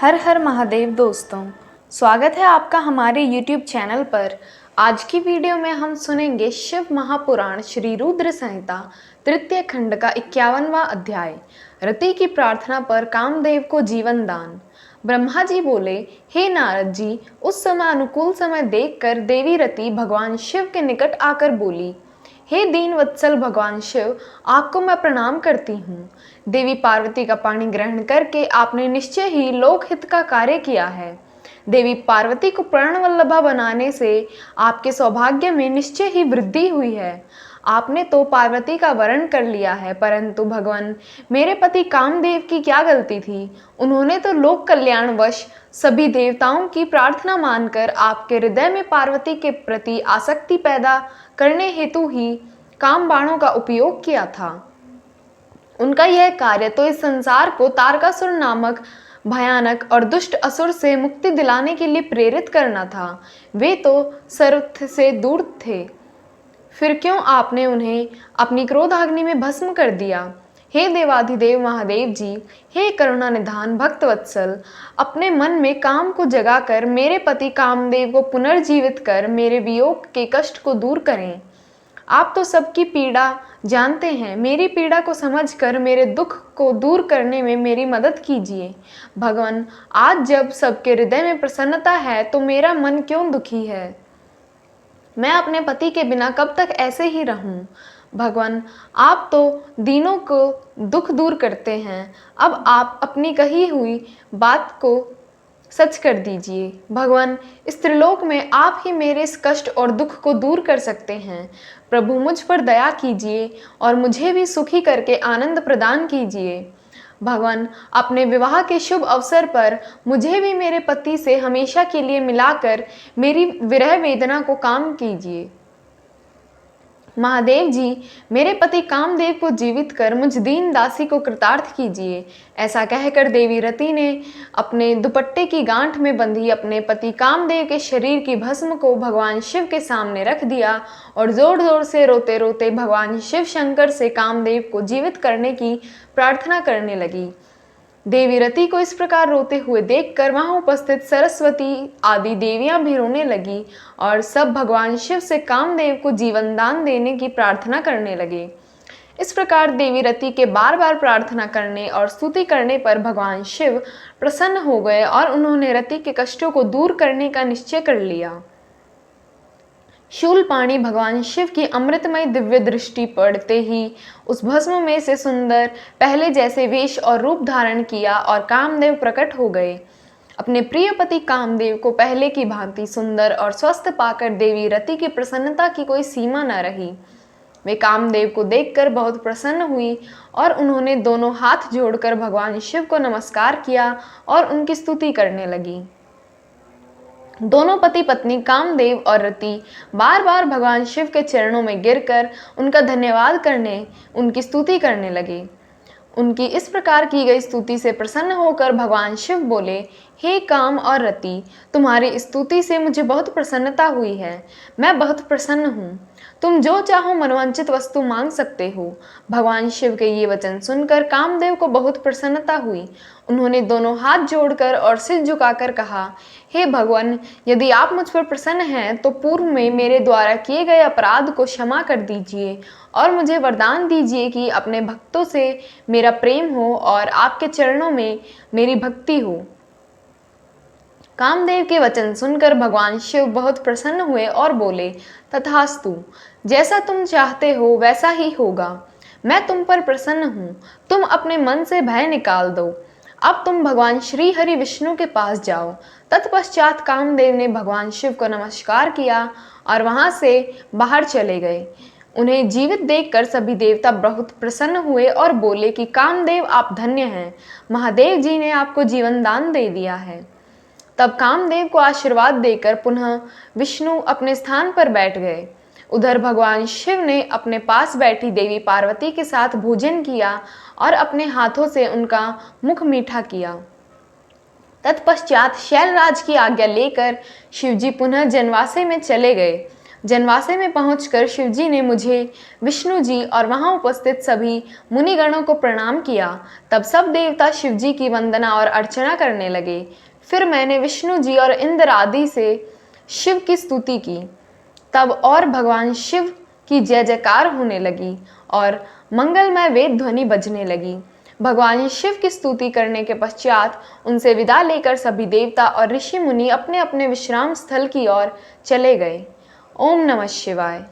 हर हर महादेव दोस्तों, स्वागत है आपका हमारे YouTube चैनल पर। आज की वीडियो में हम सुनेंगे शिव महापुराण श्री रुद्र संहिता तृतीय खंड का 51वां अध्याय, रति की प्रार्थना पर कामदेव को जीवन दान। ब्रह्मा जी बोले, हे नारद जी, उस समय अनुकूल समय देखकर देवी रति भगवान शिव के निकट आकर बोली, हे दीन वत्सल भगवान शिव, आपको मैं प्रणाम करती हूँ। देवी पार्वती का पाणी ग्रहण करके आपने निश्चय ही लोकहित का कार्य किया है। देवी पार्वती को प्राणवल्लभा बनाने से आपके सौभाग्य में निश्चय ही वृद्धि हुई है। आपने तो पार्वती का वरण कर लिया है, परंतु भगवान, मेरे पति कामदेव की क्या गलती थी। उन्होंने तो लोक कल्याणवश सभी देवताओं की प्रार्थना मानकर आपके हृदय में पार्वती के प्रति आसक्ति पैदा करने हेतु ही काम बाणों का उपयोग किया था। उनका यह कार्य तो इस संसार को तारकासुर नामक भयानक और दुष्ट असुर से मुक्ति दिलाने के लिए प्रेरित करना था। वे तो सर्वथ से दूर थे, फिर क्यों आपने उन्हें अपनी क्रोधाग्नि में भस्म कर दिया। हे देवाधिदेव महादेव जी, हे करुणा निधान भक्तवत्सल, अपने मन में काम को जगाकर मेरे पति कामदेव को पुनर्जीवित कर मेरे वियोग के कष्ट को दूर करें। आप तो सबकी पीड़ा जानते हैं, मेरी पीड़ा को समझकर मेरे दुख को दूर करने में मेरी मदद कीजिए। भगवान, आज जब सबके हृदय में प्रसन्नता है तो मेरा मन क्यों दुखी है। मैं अपने पति के बिना कब तक ऐसे ही रहूं। भगवान, आप तो दीनों को दुख दूर करते हैं, अब आप अपनी कही हुई बात को सच कर दीजिए। भगवान, इस त्रिलोक में आप ही मेरे इस कष्ट और दुख को दूर कर सकते हैं। प्रभु, मुझ पर दया कीजिए और मुझे भी सुखी करके आनंद प्रदान कीजिए। भगवान, अपने विवाह के शुभ अवसर पर मुझे भी मेरे पति से हमेशा के लिए मिलाकर मेरी विरह वेदना को कम कीजिए। महादेव जी, मेरे पति कामदेव को जीवित कर मुझ दीन दासी को कृतार्थ कीजिए। ऐसा कहकर देवी रति ने अपने दुपट्टे की गांठ में बंधी अपने पति कामदेव के शरीर की भस्म को भगवान शिव के सामने रख दिया और जोर जोर से रोते रोते भगवान शिव शंकर से कामदेव को जीवित करने की प्रार्थना करने लगी। देवी रति को इस प्रकार रोते हुए देखकर वहां उपस्थित सरस्वती आदि देवियां भी रोने लगी और सब भगवान शिव से कामदेव को जीवन दान देने की प्रार्थना करने लगे। इस प्रकार देवी रति के बार बार प्रार्थना करने और स्तुति करने पर भगवान शिव प्रसन्न हो गए और उन्होंने रति के कष्टों को दूर करने का निश्चय कर लिया। शूलपाणी भगवान शिव की अमृतमय दिव्य दृष्टि पड़ते ही उस भस्म में से सुंदर पहले जैसे वेश और रूप धारण किया और कामदेव प्रकट हो गए। अपने प्रिय पति कामदेव को पहले की भांति सुंदर और स्वस्थ पाकर देवी रति की प्रसन्नता की कोई सीमा न रही। वे कामदेव को देखकर बहुत प्रसन्न हुई और उन्होंने दोनों हाथ जोड़कर भगवान शिव को नमस्कार किया और उनकी स्तुति करने लगी। दोनों पति पत्नी कामदेव और रति बार बार भगवान शिव के चरणों में गिरकर उनका धन्यवाद करने, उनकी स्तुति करने लगे। उनकी इस प्रकार की गई स्तुति से प्रसन्न होकर भगवान शिव बोले, हे काम और रति, तुम्हारी स्तुति से मुझे बहुत प्रसन्नता हुई है। मैं बहुत प्रसन्न हूँ। तुम जो चाहो मनवांचित वस्तु मांग सकते हो। भगवान शिव के ये वचन सुनकर कामदेव को बहुत प्रसन्नता हुई। उन्होंने दोनों हाथ जोड़कर और सिर झुकाकर कहा, हे भगवान, यदि आप मुझ पर प्रसन्न हैं तो पूर्व में मेरे द्वारा किए गए अपराध को क्षमा कर दीजिए और मुझे वरदान दीजिए कि अपने भक्तों से मेरा प्रेम हो और आपके चरणों में मेरी भक्ति हो। कामदेव के वचन सुनकर भगवान शिव बहुत प्रसन्न हुए और बोले, तथास्तु, जैसा तुम चाहते हो वैसा ही होगा। मैं तुम पर प्रसन्न हूँ। तुम अपने मन से भय निकाल दो। अब तुम भगवान श्री हरि विष्णु के पास जाओ। तत्पश्चात कामदेव ने भगवान शिव को नमस्कार किया और वहां से बाहर चले गए। उन्हें जीवित देखकर सभी देवता बहुत प्रसन्न हुए और बोले कि कामदेव, आप धन्य हैं। महादेव जी ने आपको जीवन दान दे दिया है। तब कामदेव को आशीर्वाद देकर पुनः विष्णु अपने स्थान पर बैठ गए। उधर भगवान शिव ने अपने पास बैठी देवी पार्वती के साथ भोजन किया और अपने हाथों से उनका मुख मीठा किया। तत्पश्चात शैलराज की आज्ञा लेकर शिवजी पुनः जनवासे में चले गए। जनवासे में पहुंचकर शिवजी ने मुझे, विष्णु जी और वहां उपस्थित सभी मुनिगणों को प्रणाम किया। तब सब देवता शिवजी की वंदना और अर्चना करने लगे। फिर मैंने विष्णु जी और इंद्र आदि से शिव की स्तुति की। तब और भगवान शिव की जय जयकार होने लगी और मंगलमय वेद ध्वनि बजने लगी। भगवान शिव की स्तुति करने के पश्चात उनसे विदा लेकर सभी देवता और ऋषि मुनि अपने अपने विश्राम स्थल की ओर चले गए। ओम नमः शिवाय।